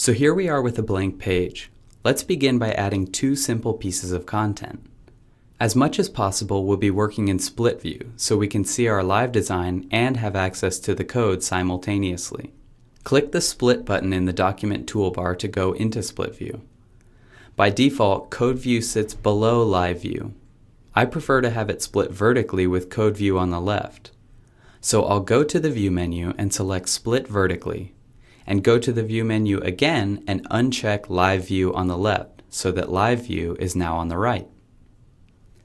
So here we are with a blank page. Let's begin by adding two simple pieces of content. As much as possible, we'll be working in split view so we can see our live design and have access to the code simultaneously. Click the split button in the document toolbar to go into split view. By default, code view sits below live view. I prefer to have it split vertically with code view on the left. So I'll go to the view menu and select split vertically, and go to the view menu again and uncheck live view on the left so that live view is now on the right.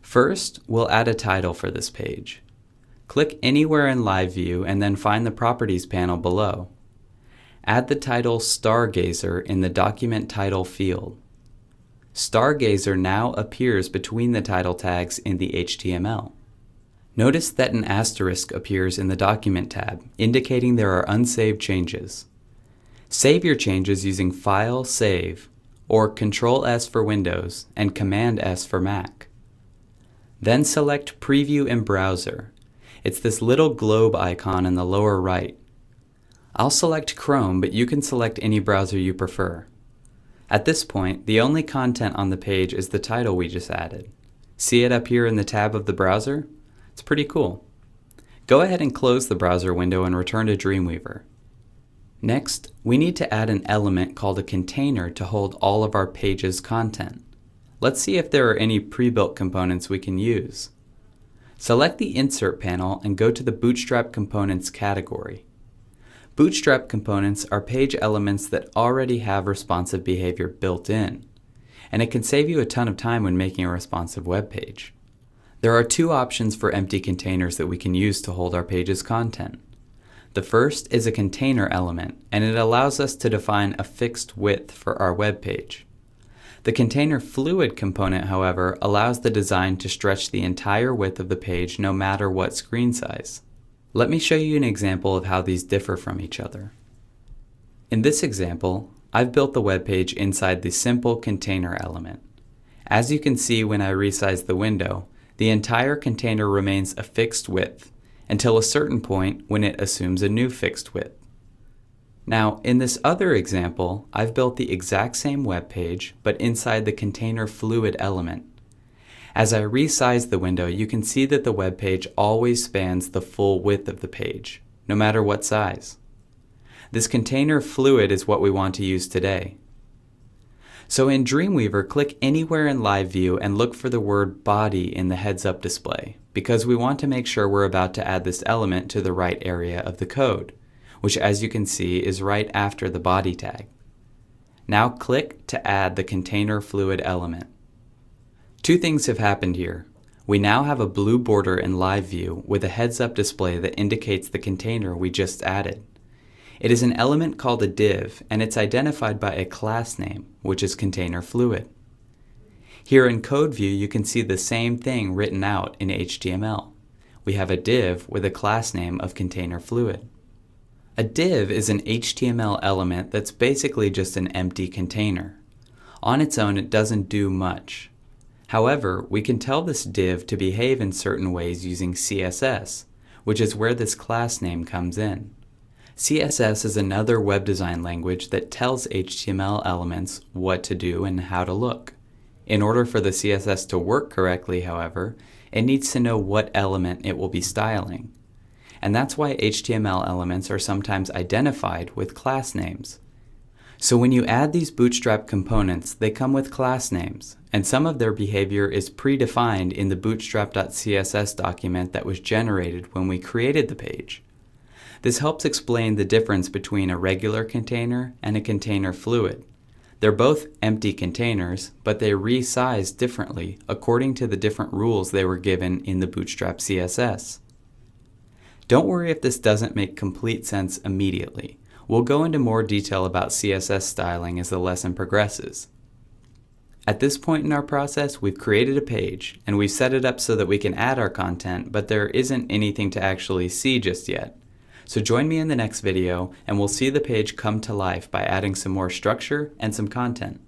First, we'll add a title for this page. Click anywhere in live view and then find the properties panel below. Add the title Stargazer in the document title field. Stargazer now appears between the title tags in the HTML. Notice that an asterisk appears in the document tab, indicating there are unsaved changes. Save your changes using File, Save, or Ctrl+S for Windows and Command+S for Mac. Then select Preview in Browser. It's this little globe icon in the lower right. I'll select Chrome, but you can select any browser you prefer. At this point, the only content on the page is the title we just added. See it up here in the tab of the browser? It's pretty cool. Go ahead and close the browser window and return to Dreamweaver. Next, we need to add an element called a container to hold all of our page's content. Let's see if there are any pre-built components we can use. Select the Insert panel and go to the Bootstrap Components category. Bootstrap components are page elements that already have responsive behavior built in, and it can save you a ton of time when making a responsive web page. There are two options for empty containers that we can use to hold our page's content. The first is a container element, and it allows us to define a fixed width for our web page. The container fluid component, however, allows the design to stretch the entire width of the page no matter what screen size. Let me show you an example of how these differ from each other. In this example, I've built the web page inside the simple container element. As you can see when I resize the window, the entire container remains a fixed width until a certain point when it assumes a new fixed width. Now, in this other example, I've built the exact same web page, but inside the container fluid element. As I resize the window, you can see that the web page always spans the full width of the page, no matter what size. This container fluid is what we want to use today. So in Dreamweaver, click anywhere in live view and look for the word body in the heads-up display, because we want to make sure we're about to add this element to the right area of the code, which as you can see is right after the body tag. Now click to add the container fluid element. Two things have happened here. We now have a blue border in live view with a heads-up display that indicates the container we just added. It is an element called a div, and it's identified by a class name, which is container fluid. Here in code view, you can see the same thing written out in HTML. We have a div with a class name of container fluid. A div is an HTML element that's basically just an empty container. On its own, it doesn't do much. However, we can tell this div to behave in certain ways using CSS, which is where this class name comes in. CSS is another web design language that tells HTML elements what to do and how to look. In order for the CSS to work correctly, however, it needs to know what element it will be styling. And that's why HTML elements are sometimes identified with class names. So when you add these Bootstrap components, they come with class names, and some of their behavior is predefined in the bootstrap.css document that was generated when we created the page. This helps explain the difference between a regular container and a container fluid. They're both empty containers, but they resize differently according to the different rules they were given in the Bootstrap CSS. Don't worry if this doesn't make complete sense immediately. We'll go into more detail about CSS styling as the lesson progresses. At this point in our process, we've created a page, and we've set it up so that we can add our content, but there isn't anything to actually see just yet. So join me in the next video, and we'll see the page come to life by adding some more structure and some content.